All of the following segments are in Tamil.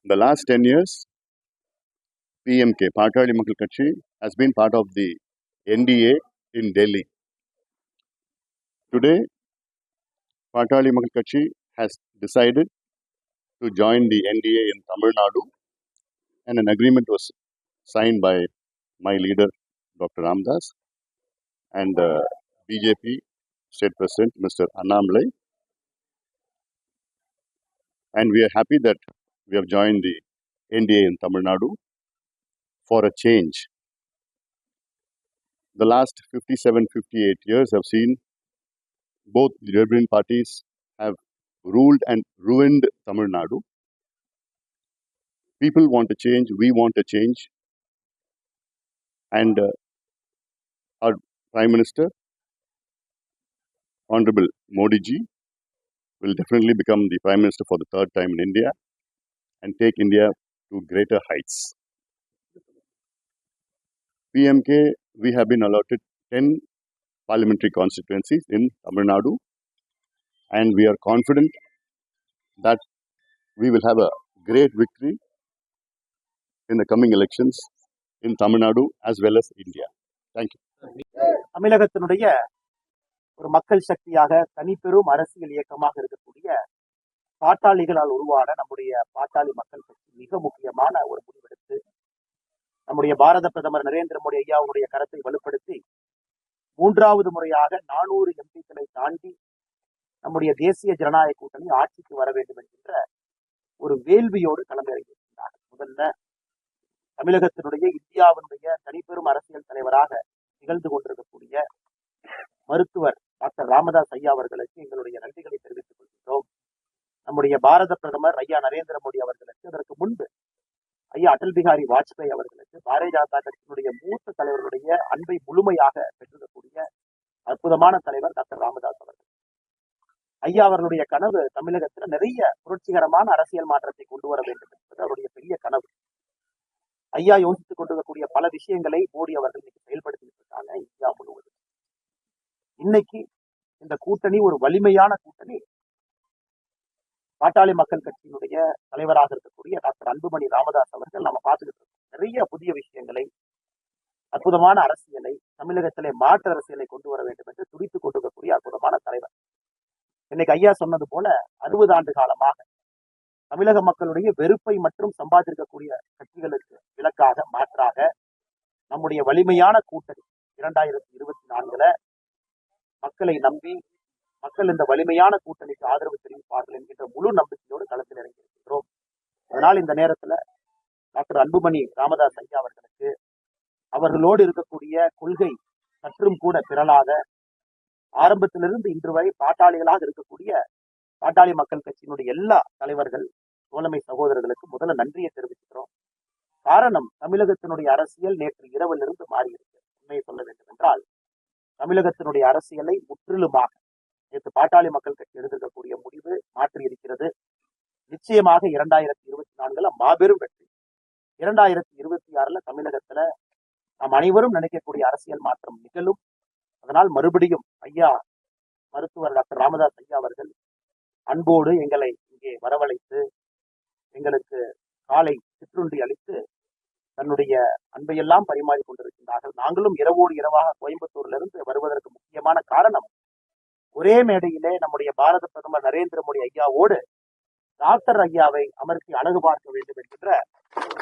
The last 10 years, PMK, Patali Makkal Katchi, has been part of the NDA in Delhi. Today, Patali Makkal Katchi has decided to join the NDA in Tamil Nadu, and an agreement was signed by my leader, Dr. Ramdas, and BJP State President, Mr. Annamlai. And we are happy that we have joined the NDA in Tamil Nadu for a change. The last 57, 58 years have seen both the neighboring parties have ruled and ruined Tamil Nadu. People want a change, we want a change. And our Prime Minister, Honorable Modi ji, will definitely become the Prime Minister for the third time in India and take India to greater heights. PMK, we have been allotted 10 parliamentary constituencies in Tamil Nadu, and we are confident that we will have a great victory in the coming elections in Tamil Nadu as well as India. Thank you. தமிழகத்தினுடைய ஒரு மக்கள் சக்தியாக தனிப்பெரும் அரசியல் இயக்கமாக இருக்கக்கூடிய பாட்டாளிகளால் உருவான நம்முடைய பாட்டாளி மக்கள் கட்சி மிக முக்கியமான ஒரு முடிவெடுத்து நம்முடைய பாரத பிரதமர் நரேந்திர மோடி ஐயாவுடைய கரத்தை வலுப்படுத்தி 3வது முறையாக 400 எம்பிக்களை தாண்டி நம்முடைய தேசிய ஜனநாயக கூட்டணி ஆட்சிக்கு வர வேண்டும் என்கின்ற ஒரு வேள்வியோடு களமிறங்கியிருக்கிறார். முதல்ல தமிழகத்தினுடைய இந்தியாவினுடைய தனிப்பெரும் அரசியல் தலைவராக திகழ்ந்து கொண்டிருக்கக்கூடிய மருத்துவர் டாக்டர் ராமதாஸ் ஐயா அவர்களுக்கு எங்களுடைய நன்றிகளை தெரிவித்துக் கொள்கின்றோம். நம்முடைய பாரத பிரதமர் ஐயா நரேந்திர மோடி அவர்களுக்கு, அதற்கு முன்பு ஐயா அடல் பிகாரி வாஜ்பாய் அவர்களுக்கு, பாரதிய ஜனதா கட்சியினுடைய மூத்த தலைவர்களுடைய அன்பை முழுமையாக பெற்றிருக்கக்கூடிய அற்புதமான தலைவர் டாக்டர் ராமதாஸ் அவர்கள். ஐயா அவர்களுடைய கனவு தமிழகத்துல நிறைய புரட்சிகரமான அரசியல் மாற்றத்தை கொண்டு வர வேண்டும் என்பது அவருடைய பெரிய கனவு. ஐயா யோசித்துக் கொண்டிருக்கக்கூடிய பல விஷயங்களை மோடி அவர்கள் இன்னைக்கு செயல்படுத்திட்டு இருக்காங்க இந்தியா முழுவதும். இன்னைக்கு இந்த கூட்டணி ஒரு வலிமையான கூட்டணி. பாட்டாளி மக்கள் கட்சியினுடைய தலைவராக இருக்கக்கூடிய டாக்டர் அன்புமணி ராமதாஸ் அவர்கள் நம்ம பார்த்துக்கிட்டு இருக்கோம். நிறைய புதிய விஷயங்களை, அற்புதமான அரசியலை, தமிழகத்திலே மாற்று அரசியலை கொண்டு வர வேண்டும் என்று துடித்துக் கொண்டிருக்கக்கூடிய அற்புதமான தலைவர். இன்னைக்கு ஐயா சொன்னது போல 60 ஆண்டு காலமாக தமிழக மக்களுடைய வெறுப்பை மற்றும் சம்பாதிக்கக்கூடிய கட்சிகளுக்கு விலக்காக மாற்றாக நம்முடைய வலிமையான கூட்டணி 2024 மக்களை நம்பி மக்கள் இந்த வலிமையான கூட்டணிக்கு ஆதரவு தெரிவிப்பார்கள் என்கின்ற முழு நம்பிக்கையோடு களத்தில் இறங்கியிருக்கின்றோம். அதனால் இந்த நேரத்துல டாக்டர் அன்புமணி ராமதாஸ் ஐயா அவர்களுக்கு அவர்களோடு இருக்கக்கூடிய கொள்கை சற்றும் கூட பிறலாத, ஆரம்பத்திலிருந்து இன்று வரை பாட்டாளிகளாக இருக்கக்கூடிய பாட்டாளி மக்கள் கட்சியினுடைய எல்லா தலைவர்கள், தோழமை சகோதரர்களுக்கு முதல்ல நன்றியை தெரிவிக்கிறோம். காரணம், தமிழகத்தினுடைய அரசியல் நேற்று இரவிலிருந்து மாறியிருக்கு. உண்மையை சொல்ல வேண்டும் என்றால் தமிழகத்தினுடைய அரசியலை முற்றிலுமாக நேற்று பாட்டாளி மக்கள் கட்சி எடுத்திருக்கக்கூடிய முடிவு மாற்றி இருக்கிறது. நிச்சயமாக 2024 மாபெரும் வெற்றி. 2026 தமிழகத்துல நாம் அனைவரும் நினைக்கக்கூடிய அரசியல் மாற்றம் நிகழும். அதனால் மறுபடியும் ஐயா மருத்துவர் டாக்டர் ராமதாஸ் ஐயா அவர்கள் அன்போடு எங்களை இங்கே வரவழைத்து எங்களுக்கு காலை சிற்றுண்டி அளித்து தன்னுடைய அன்பையெல்லாம் பரிமாறி கொண்டிருக்கின்றார்கள். நாங்களும் இரவோடு இரவாக கோயம்புத்தூர்ல இருந்து வருவதற்கு முக்கியமான காரணம், ஒரே மேடையிலே நம்முடைய பாரத பிரதமர் நரேந்திர மோடி ஐயாவோடு டாக்டர் ஐயாவை அமர்த்தி அழகு பார்க்க வேண்டும் என்கின்ற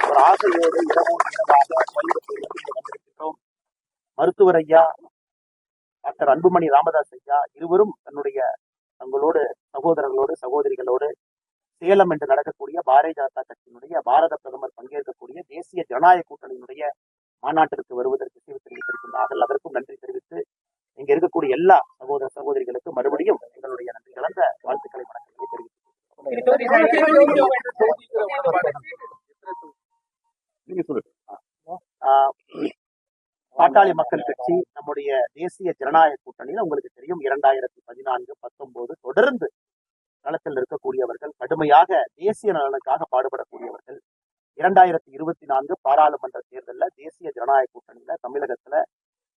ஒரு ஆசையோடு இரவோடு இரவாக கோயம்புத்தூரிலிருந்து வந்திருக்கின்றோம். மருத்துவர் ஐயா டாக்டர் அன்புமணி ராமதாஸ் ஐயா இருவரும் தங்களோடு சகோதரர்களோடு சகோதரிகளோடு சேலம் என்று நடக்கக்கூடிய பாரதிய ஜனதா கட்சியினுடைய பாரத பிரதமர் பங்கேற்கக்கூடிய தேசிய ஜனநாயக கூட்டணியினுடைய மாநாட்டிற்கு வருவதற்கு தெரிவித்திருக்கின்றார்கள். அதற்கும் நன்றி தெரிவித்து இங்க இருக்கக்கூடிய எல்லா சகோதர சகோதரிகளுக்கு மறுபடியும் எங்களுடைய நன்றி கலந்த வாழ்த்துக்களை வணக்கங்களை தெரிவித்து பாட்டாளி மக்கள் கட்சி நம்முடைய தேசிய ஜனநாயக கூட்டணியில் உங்களுக்கு தெரியும் 2014, 19 தொடர்ந்து களத்தில் இருக்கக்கூடியவர்கள், கடுமையாக தேசிய நலனுக்காக பாடுபடக்கூடியவர்கள். 2024 பாராளுமன்ற தேர்தலில் தேசிய ஜனநாயக கூட்டணியில தமிழகத்துல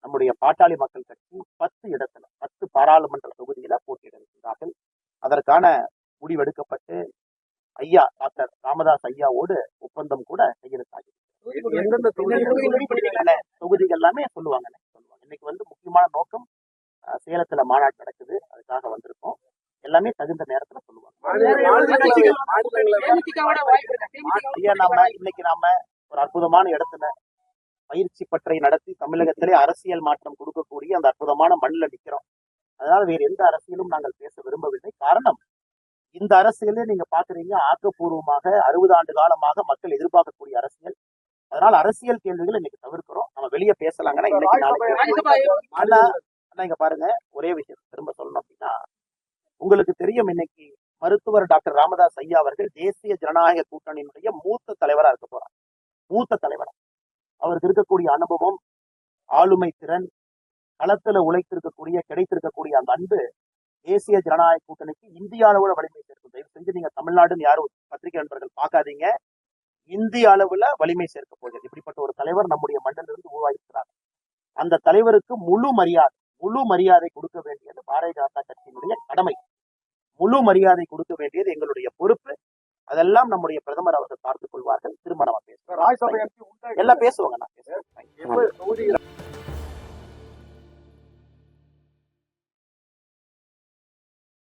நம்முடைய பாட்டாளி மக்கள் கட்சி 10 பாராளுமன்ற தொகுதியில போட்டியிட இருக்கிறார்கள். அதற்கான முடிவெடுக்கப்பட்டு ஐயா டாக்டர் ராமதாஸ் ஐயாவோடு ஒப்பந்தம் கூட கையெழுத்தாகி எந்தெந்த தொகுதிகள் எல்லாமே சொல்லுவாங்க. இன்னைக்கு வந்து முக்கியமான நோக்கம் சேலத்துல மாநாடு நடக்குது, அதுக்காக வந்திருக்கோம். எல்லாமே தகுந்த நேரத்துல சொல்லுவாங்க. ஐயா இன்னைக்கு நாம ஒரு அற்புதமான இடத்துல பயிற்சி பற்றை நடத்தி தமிழகத்திலே அரசியல் மாற்றம் கொடுக்கக்கூடிய அந்த அற்புதமான மண்ணில் நிற்கிறோம். அதனால வேறு எந்த அரசியலும் நாங்கள் பேச விரும்பவில்லை. காரணம், இந்த அரசியலே நீங்க பாக்குறீங்க, ஆக்கப்பூர்வமாக 60 ஆண்டு காலமாக மக்கள் எதிர்பார்க்கக்கூடிய அரசியல். அதனால அரசியல் கேள்விகள் இன்னைக்கு தவிர்க்கிறோம். நம்ம வெளியே பேசலாங்கன்னா இன்னைக்கு இங்க பாருங்க, ஒரே விஷயம் திரும்ப சொல்லணும் அப்படின்னா, உங்களுக்கு தெரியும், இன்னைக்கு மருத்துவர் டாக்டர் ராமதாஸ் ஐயா அவர்கள் தேசிய ஜனநாயக கூட்டணியினுடைய மூத்த தலைவரா இருக்க போறார். மூத்த தலைவரா அவருக்கு இருக்கக்கூடிய அனுபவம், ஆளுமை திறன், களத்துல உழைத்திருக்கக்கூடிய கிடைத்திருக்கக்கூடிய அந்த அன்பு தேசிய ஜனநாயக கூட்டணிக்கு இந்திய அளவுல வலிமை சேர்க்கும். தயவு செஞ்சு நீங்க தமிழ்நாடுன்னு யாரும் பத்திரிகை நண்பர்கள் பார்க்காதீங்க, இந்திய அளவுல வலிமை சேர்க்க போகிறது. இப்படிப்பட்ட ஒரு தலைவர் நம்முடைய மண்ணிலிருந்து உருவாகியிருக்கிறார். அந்த தலைவருக்கு முழு மரியாதை கொடுக்க வேண்டியது பாரதிய ஜனதா கட்சியினுடைய கடமை. முழு மரியாதை கொடுக்க வேண்டியது எங்களுடைய பொறுப்பு. அதெல்லாம் நம்முடைய பிரதமர் அவர்கள் பார்த்துக் கொள்வார்கள். திரும்ப நம்ம பேசுவோம், எல்லாம் பேசுவாங்க. நான் பேசுவேன்.